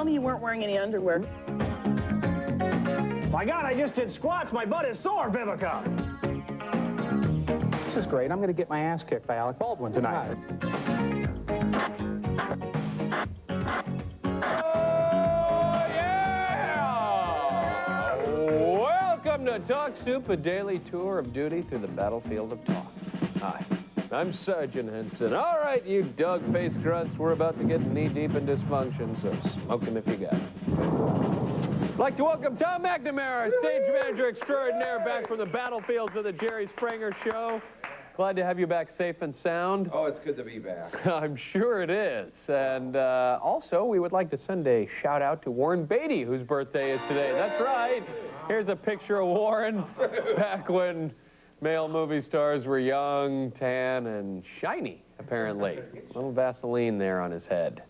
tell me you weren't wearing any underwear? My God, I just did squats. My butt is sore, Vivica. This is great. I'm going to get my ass kicked by Alec Baldwin tonight. Oh, yeah! Welcome to Talk Soup, a daily tour of duty through the battlefield of talk. Hi, I'm Sergeant Henson. All right, you dog-faced grunts, we're about to get knee-deep in dysfunction, so smoke 'em if you got it. I'd like to welcome Tom McNamara, stage manager extraordinaire, back from the battlefields of the Jerry Springer Show. Glad to have you back safe and sound. Oh, it's good to be back. I'm sure it is. And also, we would like to send a shout-out to Warren Beatty, whose birthday is today. That's right. Here's a picture of Warren back when male movie stars were young, tan, and shiny, apparently. A little Vaseline there on his head.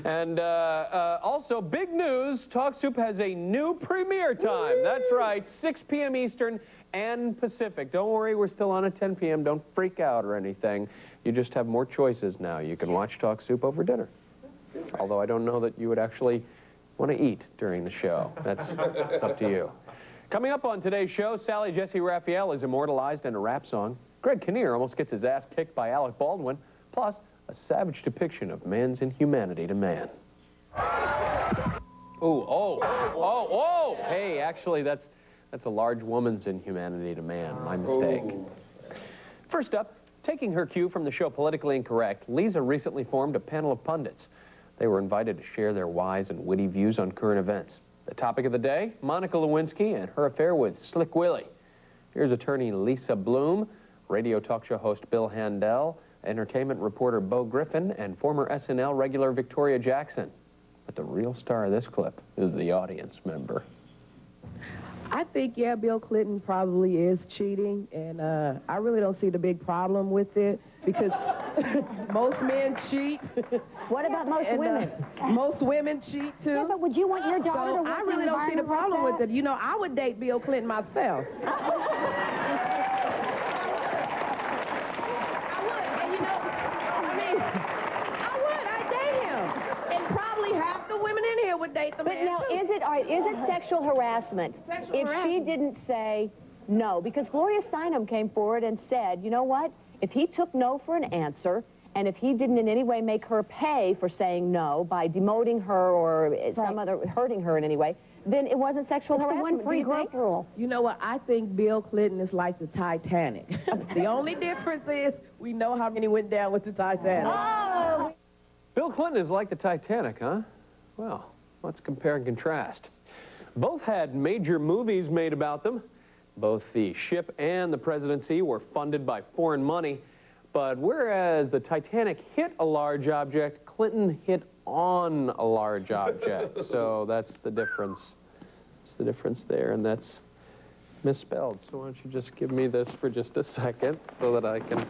And also, big news, Talk Soup has a new premiere time. That's right, 6 p.m. Eastern and Pacific. Don't worry, we're still on at 10 p.m. Don't freak out or anything. You just have more choices now. You can watch Talk Soup over dinner. Although I don't know that you would actually want to eat during the show. That's up to you. Coming up on today's show, Sally Raphael is immortalized in a rap song. Greg Kinnear almost gets his ass kicked by Alec Baldwin. Plus, a savage depiction of man's inhumanity to man. Ooh, oh. Hey, actually, that's a large woman's inhumanity to man. My mistake. First up, taking her cue from the show Politically Incorrect, Lisa recently formed a panel of pundits. They were invited to share their wise and witty views on current events. The topic of the day, Monica Lewinsky and her affair with Slick Willie. Here's attorney Lisa Bloom, radio talk show host Bill Handel, entertainment reporter Bo Griffin, and former SNL regular Victoria Jackson. But the real star of this clip is the audience member. I think, yeah, Bill Clinton probably is cheating, and I really don't see the big problem with it, because most men cheat. What about most women? Most women cheat, too. Yeah, but would you want your daughter to work I really don't see the problem with it. You know, I would date Bill Clinton myself. Would date the man. But now, is it sexual harassment if she didn't say no? Because Gloria Steinem came forward and said, you know what? If he took no for an answer, and if he didn't in any way make her pay for saying no by demoting her or some other hurting her in any way, then it wasn't sexual harassment. The one free group rule. You know what? I think Bill Clinton is like the Titanic. The only difference is we know how many went down with the Titanic. Oh! Bill Clinton is like the Titanic, huh? Well, let's compare and contrast. Both had major movies made about them. Both the ship and the presidency were funded by foreign money. But whereas the Titanic hit a large object, Clinton hit on a large object. So that's the difference. That's the difference there, and that's misspelled. So why don't you just give me this for just a second so that I can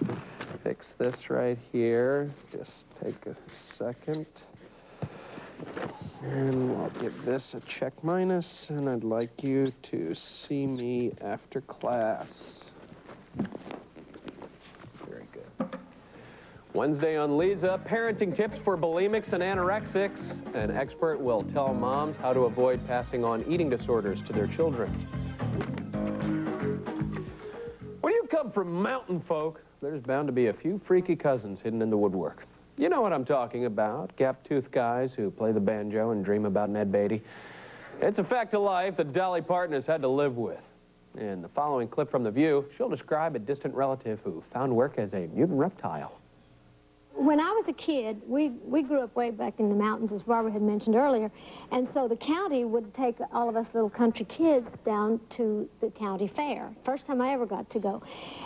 fix this right here. Just take a second. And we'll give this a check minus, and I'd like you to see me after class. Very good. Wednesday on Lisa, parenting tips for bulimics and anorexics. An expert will tell moms how to avoid passing on eating disorders to their children. When you come from mountain folk, there's bound to be a few freaky cousins hidden in the woodwork. You know what I'm talking about, gap-toothed guys who play the banjo and dream about Ned Beatty. It's a fact of life that Dolly Parton has had to live with. In the following clip from The View, she'll describe a distant relative who found work as a mutant reptile. When I was a kid, we grew up way back in the mountains, as Barbara had mentioned earlier, and so the county would take all of us little country kids down to the county fair. First time I ever got to go.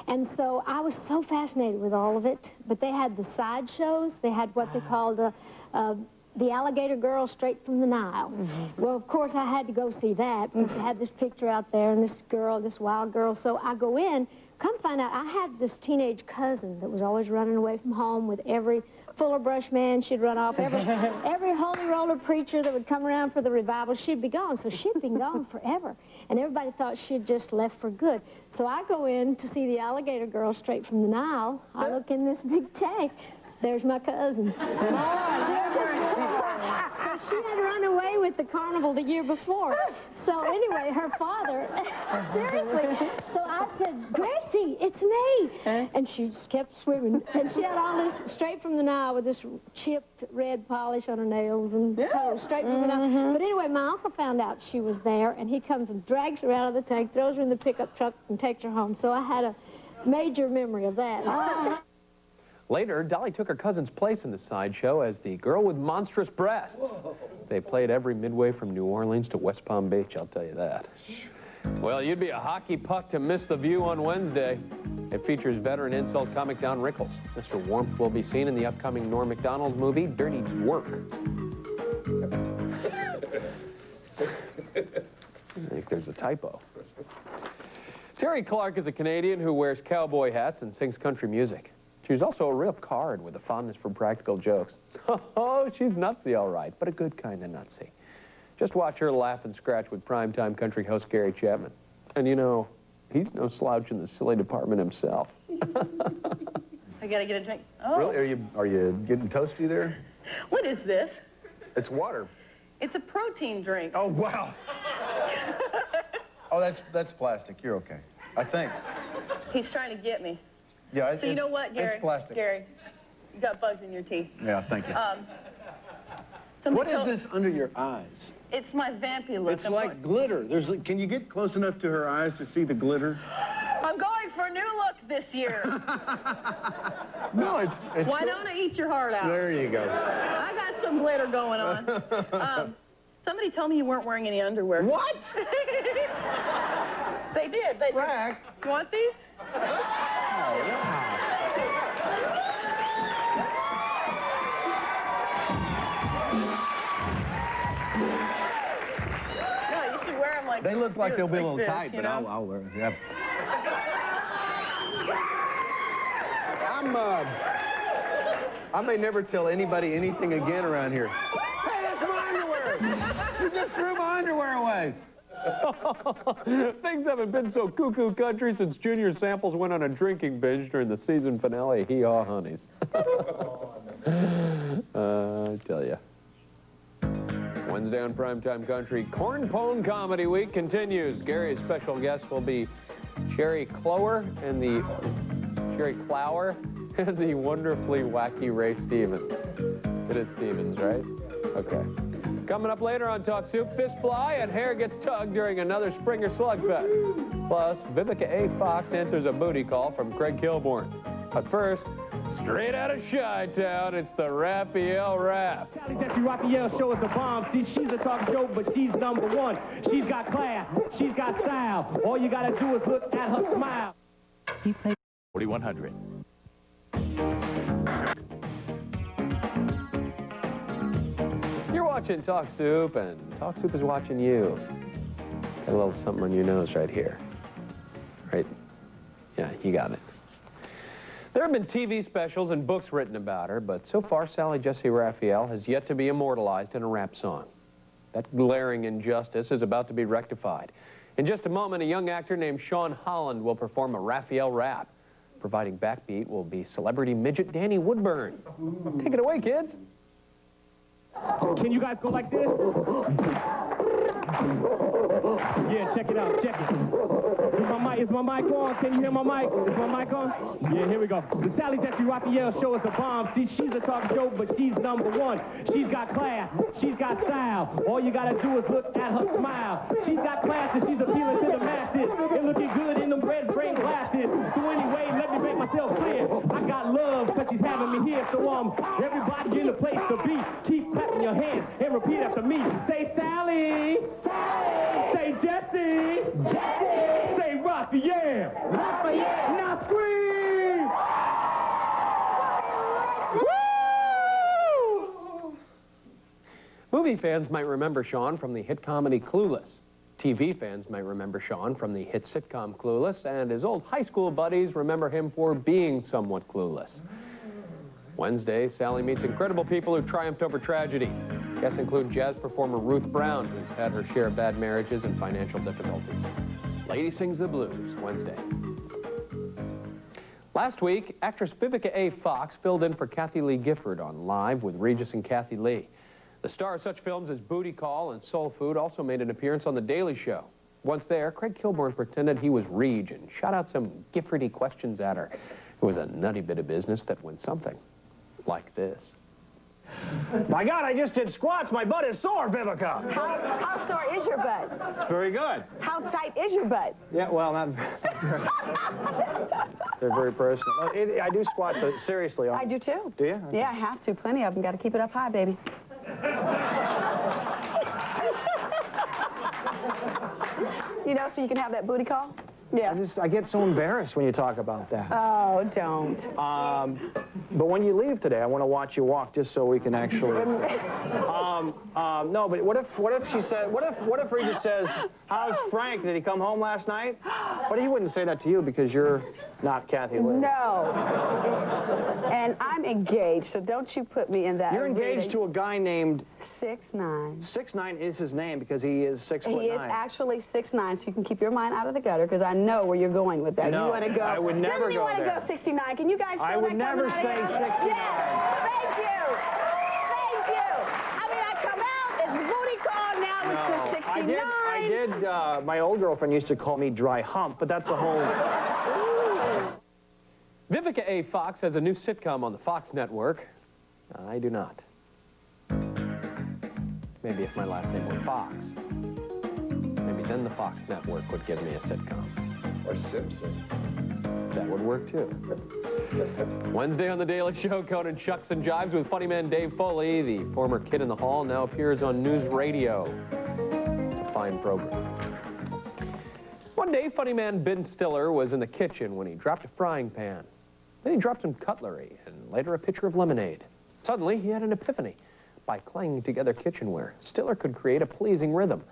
And so I was so fascinated with all of it, but they had the sideshows. They had what they called the alligator girl straight from the Nile. Mm-hmm. Well, of course, I had to go see that, because they had this picture out there, and this girl, this wild girl. So I go in. Come find out, I had this teenage cousin that was always running away from home with every Fuller Brush man she'd run off. Every holy roller preacher that would come around for the revival, she'd be gone. So she'd been gone forever. And everybody thought she'd just left for good. So I go in to see the alligator girl straight from the Nile. I look in this big tank. There's my cousin. Well, she had run away with the carnival the year before. So anyway, her father, seriously. So I said, Gracie, it's me. And she just kept swimming. And she had all this straight from the Nile with this chipped red polish on her nails and toes, straight from the Nile. But anyway, my uncle found out she was there, and he comes and drags her out of the tank, throws her in the pickup truck, and takes her home. So I had a major memory of that. Later, Dolly took her cousin's place in the sideshow as the girl with monstrous breasts. They played every midway from New Orleans to West Palm Beach, I'll tell you that. Well, you'd be a hockey puck to miss the view on Wednesday. It features veteran insult comic Don Rickles. Mr. Warmth will be seen in the upcoming Norm Macdonald movie, Dirty Work. I think there's a typo. Terry Clark is a Canadian who wears cowboy hats and sings country music. She's also a real card with a fondness for practical jokes. Oh, she's nutsy, all right, but a good kind of nutsy. Just watch her laugh and scratch with primetime country host Gary Chapman. And you know, he's no slouch in the silly department himself. I gotta get a drink. Oh. Really? Are you getting toasty there? What is this? It's water. It's a protein drink. Oh, wow. Oh, that's plastic. You're okay. I think. He's trying to get me. Yeah, So you know what, Gary? It's plastic. Gary, you got bugs in your teeth. Yeah, thank you. What is this under your eyes? It's my vampy look. It's like glitter. Can you get close enough to her eyes to see the glitter? I'm going for a new look this year. No, it's Why don't I eat your heart out? There you go. I got some glitter going on. Somebody told me you weren't wearing any underwear. What? They did. They Rack. You want these? Yeah, you should wear them like They look like they'll be a little this, tight, you but know? I'll wear them. Yeah. I may never tell anybody anything again around here. Hey, that's my underwear! You just threw my underwear away! Things haven't been so cuckoo country since Junior Samples went on a drinking binge during the season finale of Hee Haw Honeys. I tell you. Wednesday on Primetime Country, Corn Pone Comedy Week continues. Gary's special guest will be Sherry Clower and the wonderfully wacky Ray Stevens. It is Stevens, right? Okay. Coming up later on Talk Soup, fist fly and hair gets tugged during another Springer slugfest. Plus, Vivica A. Fox answers a booty call from Craig Kilborn. But first, straight out of Chi-Town, it's the Raphael Rap. Sally Raphael show us the bomb. See, she's a talk show, but she's number one. She's got class. She's got style. All you gotta do is look at her smile. He played 4100. You're watching Talk Soup, and Talk Soup is watching you. Got a little something on your nose right here. Right? Yeah, you got it. There have been TV specials and books written about her, but so far, Sally Raphael has yet to be immortalized in a rap song. That glaring injustice is about to be rectified. In just a moment, a young actor named Sean Holland will perform a Raphael rap. Providing backbeat will be celebrity midget Danny Woodburn. Take it away, kids. Can you guys go like this? Yeah, check it out, check it. Is my mic on? Can you hear my mic? Is my mic on? Yeah, here we go. The Sally Raphael show us the bomb. See, she's a talk show, but she's number one. She's got class. She's got style. All you gotta do is look at her smile. She's got class and she's appealing to the masses. And looking good in them red brain glasses. So anyway, let me make myself clear. I got love because she's having me here. So everybody in the place to be. Keep clapping your hands and repeat after me. Say Sally. Sally. Say Jesse. Jesse. Say Raphael. Raphael. Now scream. Woo! Movie fans might remember Sean from the hit comedy Clueless. TV fans might remember Sean from the hit sitcom Clueless, and his old high school buddies remember him for being somewhat clueless. Wednesday, Sally meets incredible people who triumphed over tragedy. Guests include jazz performer Ruth Brown, who's had her share of bad marriages and financial difficulties. Lady Sings the Blues, Wednesday. Last week, actress Vivica A. Fox filled in for Kathy Lee Gifford on Live with Regis and Kathy Lee. The star of such films as Booty Call and Soul Food also made an appearance on The Daily Show. Once there, Craig Kilborn pretended he was Reg and shot out some Giffordy questions at her. It was a nutty bit of business that went something like this. My God, I just did squats. My butt is sore, Vivica. How sore is your butt? It's very good. How tight is your butt? Yeah, well, not very. They're very personal. I do squats, but seriously. I do too. Do you? Yeah, I have to. Plenty of them. Got to keep it up high, baby. You know, so you can have that booty call? Yeah. I get so embarrassed when you talk about that. Oh, don't. But when you leave today, I want to watch you walk just so we can actually. No, but what if she said? What if Rita says, "How's Frank? Did he come home last night?" But he wouldn't say that to you because you're not Kathy Lee. No. And I'm engaged, so don't you put me in that. You're engaged to a guy named 6'9". 6'9" is his name because he is 6'9". He is actually 6'9", so you can keep your mind out of the gutter because I know where you're going with that. No, you want to go. I would never you go want to there. go 69? Can you guys? I would never say 69. Yes. Thank you. Thank you. I mean, I come out. It's booty call now. It's the 69. I did. My old girlfriend used to call me Dry Hump, but that's a whole. Vivica A. Fox has a new sitcom on the Fox network. I do not. Maybe if my last name were Fox, maybe then the Fox network would give me a sitcom. Or Simpson. That would work too. Wednesday on The Daily Show, Conan shucks and jives with funny man Dave Foley. The former Kid in the Hall now appears on News Radio. It's a fine program. One day, funny man Ben Stiller was in the kitchen when he dropped a frying pan. Then he dropped some cutlery and later a pitcher of lemonade. Suddenly, he had an epiphany. By clanging together kitchenware, Stiller could create a pleasing rhythm.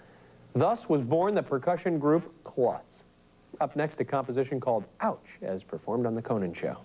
Thus was born the percussion group Klutz. Up next, a composition called Ouch, as performed on The Conan Show.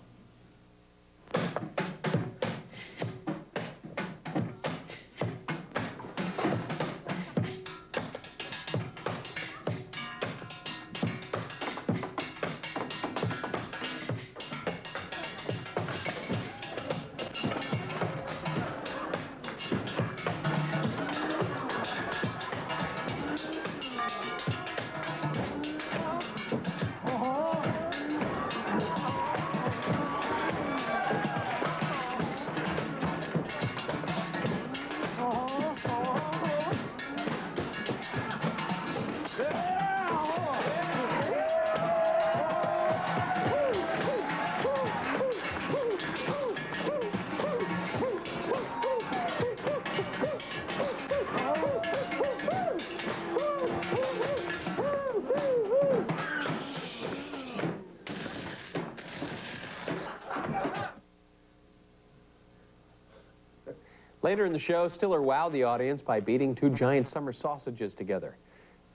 Later in the show, Stiller wowed the audience by beating two giant summer sausages together.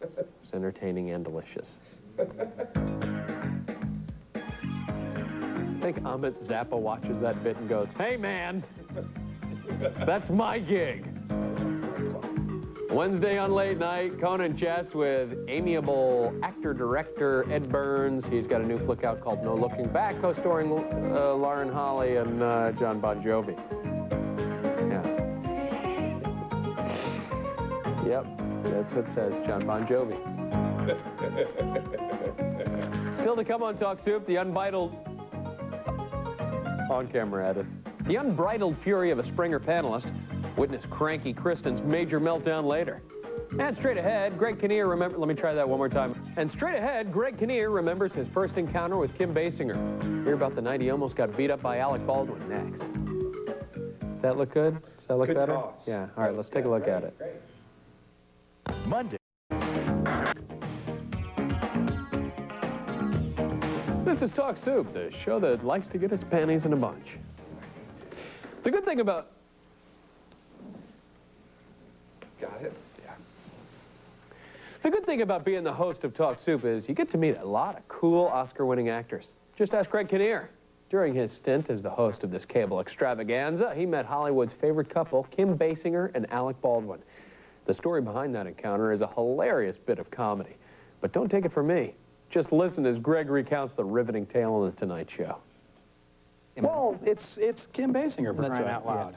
It was entertaining and delicious. I think Amit Zappa watches that bit and goes, "Hey, man, that's my gig." Wednesday on Late Night, Conan chats with amiable actor-director Ed Burns. He's got a new flick out called No Looking Back, co-starring Lauren Holly and John Bon Jovi. Yep, that's what it says, John Bon Jovi. Still to come on Talk Soup, the unbridled... On-camera at it. The unbridled fury of a Springer panelist. Witness cranky Kristen's major meltdown later. And straight ahead, Greg Kinnear let me try that one more time. And straight ahead, Greg Kinnear remembers his first encounter with Kim Basinger. Hear about the night he almost got beat up by Alec Baldwin next. Does that look good? Does that look Good better? toss. Yeah, all right, let's take a look at it. Monday. This is Talk Soup, the show that likes to get its panties in a bunch. The good thing about... Got it? Yeah. The good thing about being the host of Talk Soup is you get to meet a lot of cool Oscar-winning actors. Just ask Greg Kinnear. During his stint as the host of this cable extravaganza, he met Hollywood's favorite couple, Kim Basinger and Alec Baldwin. The story behind that encounter is a hilarious bit of comedy. But don't take it from me. Just listen as Greg recounts the riveting tale on The Tonight Show. Well, it's Kim Basinger for crying out loud.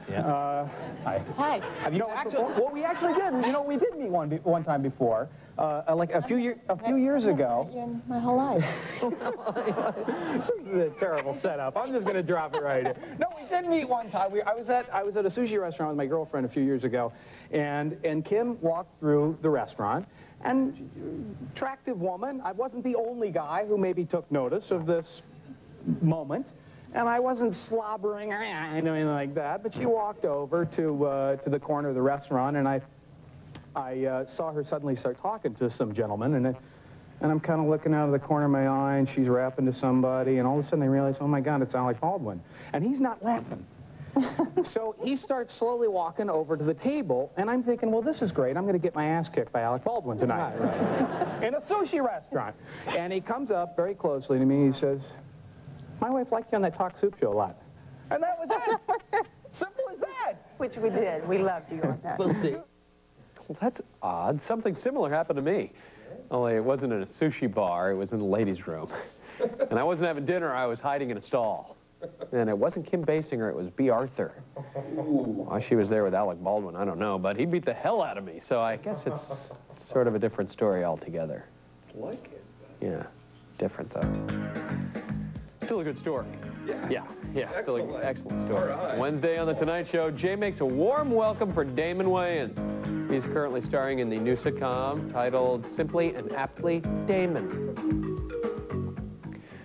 Hi. Hi. Have you well, we actually did. You know, we did meet one time before, like a few years ago. In my whole life. This is a terrible setup. I'm just going to drop it right here. No, we did meet one time. I was at a sushi restaurant with my girlfriend a few years ago, and Kim walked through the restaurant, and attractive woman. I wasn't the only guy who maybe took notice of this moment, and I wasn't slobbering or anything like that. But she walked over to the corner of the restaurant, and I saw her suddenly start talking to some gentleman, and I'm kind of looking out of the corner of my eye, and she's rapping to somebody, and all of a sudden I realize, oh my God, it's Alec Baldwin. And he's not laughing. So he starts slowly walking over to the table, and I'm thinking, well, this is great. I'm going to get my ass kicked by Alec Baldwin tonight. In a sushi restaurant. And he comes up very closely to me, he says, my wife liked you on that Talk Soup show a lot. And that was it. Simple as that. Which we did. We loved you on that. We'll see. Well, that's odd. Something similar happened to me. Only it wasn't in a sushi bar, it was in the ladies' room. And I wasn't having dinner, I was hiding in a stall. And it wasn't Kim Basinger, it was B. Arthur. Why she was there with Alec Baldwin, I don't know, but he beat the hell out of me, so I guess it's sort of a different story altogether. It's like it. Yeah, different though. Still a good story. Yeah, still an excellent story. All right. Wednesday on The Tonight Show, Jay makes a warm welcome for Damon Wayans. He's currently starring in the new sitcom titled Simply and Aptly Damon.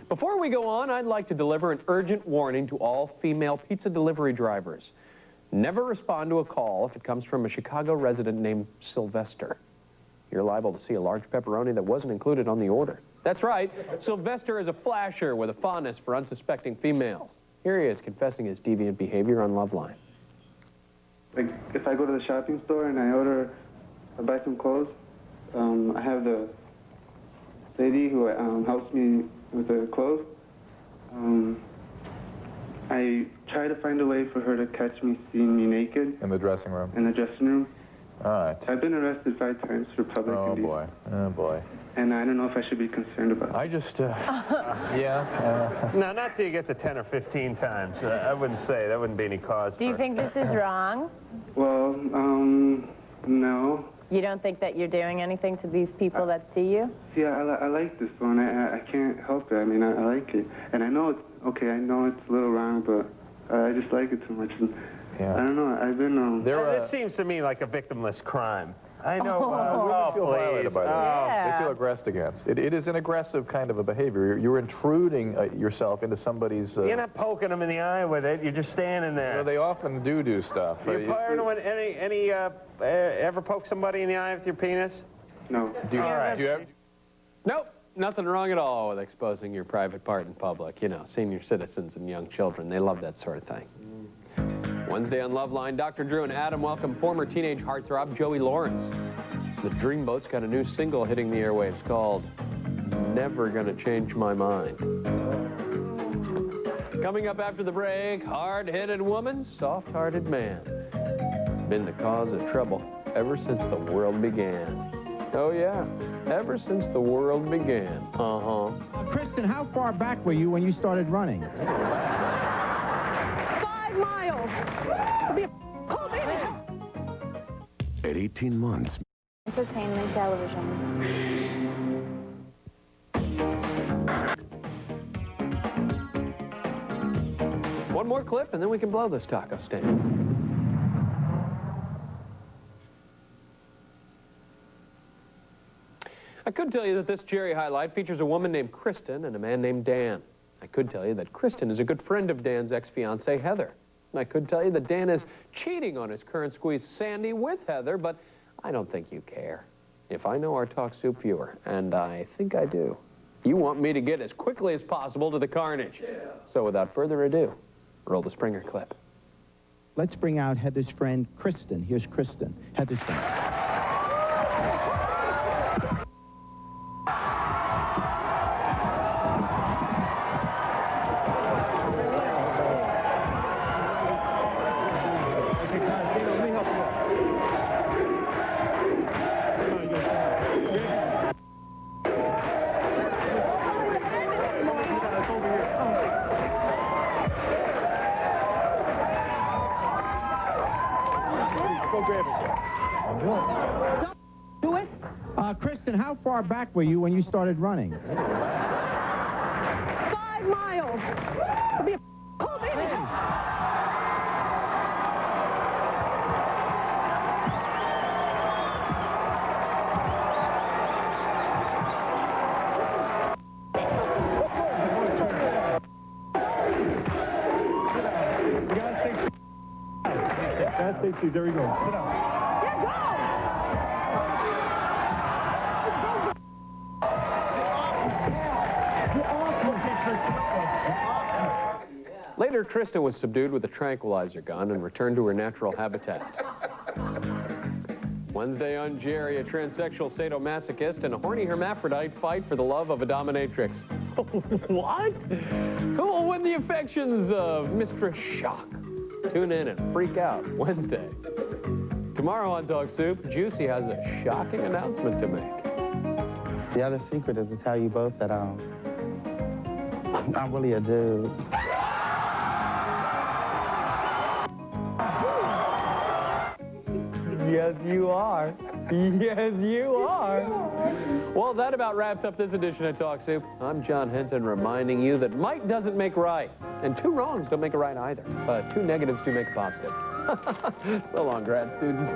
Before we go on, I'd like to deliver an urgent warning to all female pizza delivery drivers. Never respond to a call if it comes from a Chicago resident named Sylvester. You're liable to see a large pepperoni that wasn't included on the order. That's right, Sylvester is a flasher with a fondness for unsuspecting females. Here he is confessing his deviant behavior on Loveline. Like, if I go to the shopping store and I buy some clothes, I have the lady who helps me with the clothes. I try to find a way for her to catch me seeing me naked. In the dressing room? In the dressing room. All right. I've been arrested 5 times for public indecent. Oh, boy. And I don't know if I should be concerned about it. I just, No, not till you get to 10 or 15 times. I wouldn't say. That wouldn't be any cause. Do you think this is wrong? Well, no. You don't think that you're doing anything to these people that see you? Yeah, I like this one. I can't help it. I mean, I like it. And I know it's, okay, I know it's a little wrong, but I just like it too much. And I don't know, I've been, This seems to me like a victimless crime. I know. Women feel violated by that. Yeah. They feel aggressed against. It is an aggressive kind of a behavior. You're intruding yourself into somebody's... You're not poking them in the eye with it. You're just standing there. Well, they often do stuff. You ever poke somebody in the eye with your penis? No. Do you have... Nope, nothing wrong at all with exposing your private part in public. You know, senior citizens and young children, they love that sort of thing. Wednesday on Loveline, Dr. Drew and Adam welcome former teenage heartthrob Joey Lawrence. The Dreamboat's got a new single hitting the airwaves called Never Gonna Change My Mind. Coming up after the break, hard-headed woman, soft-hearted man. Been the cause of trouble ever since the world began. Oh yeah, ever since the world began. Kristen, how far back were you when you started running? 5 miles. At 18 months. Entertainment television. One more clip, and then we can blow this taco stand. I could tell you that this Jerry highlight features a woman named Kristen and a man named Dan. I could tell you that Kristen is a good friend of Dan's ex-fiancée, Heather. I could tell you that Dan is cheating on his current squeeze, Sandy, with Heather, but I don't think you care. If I know our Talk Soup viewer, and I think I do, you want me to get as quickly as possible to the carnage. Yeah. So without further ado, roll the Springer clip. Let's bring out Heather's friend, Kristen. Here's Kristen, Heather's friend. How far back were you when you started running? 5 miles. It'll be a cold baby. That's Stacy. There we go. Sit down. Later, Kristen was subdued with a tranquilizer gun and returned to her natural habitat. Wednesday on Jerry, a transsexual sadomasochist and a horny hermaphrodite fight for the love of a dominatrix. What? Who will win the affections of Mistress Shock? Tune in and freak out Wednesday. Tomorrow on Dog Soup, Juicy has a shocking announcement to make. The other secret is to tell you both that I'm really a dude. Yes, you are. Yes, you are. Well, that about wraps up this edition of Talk Soup. I'm John Henson reminding you that might doesn't make right, and 2 wrongs don't make a right either. 2 negatives do make a positive. So long, grad students.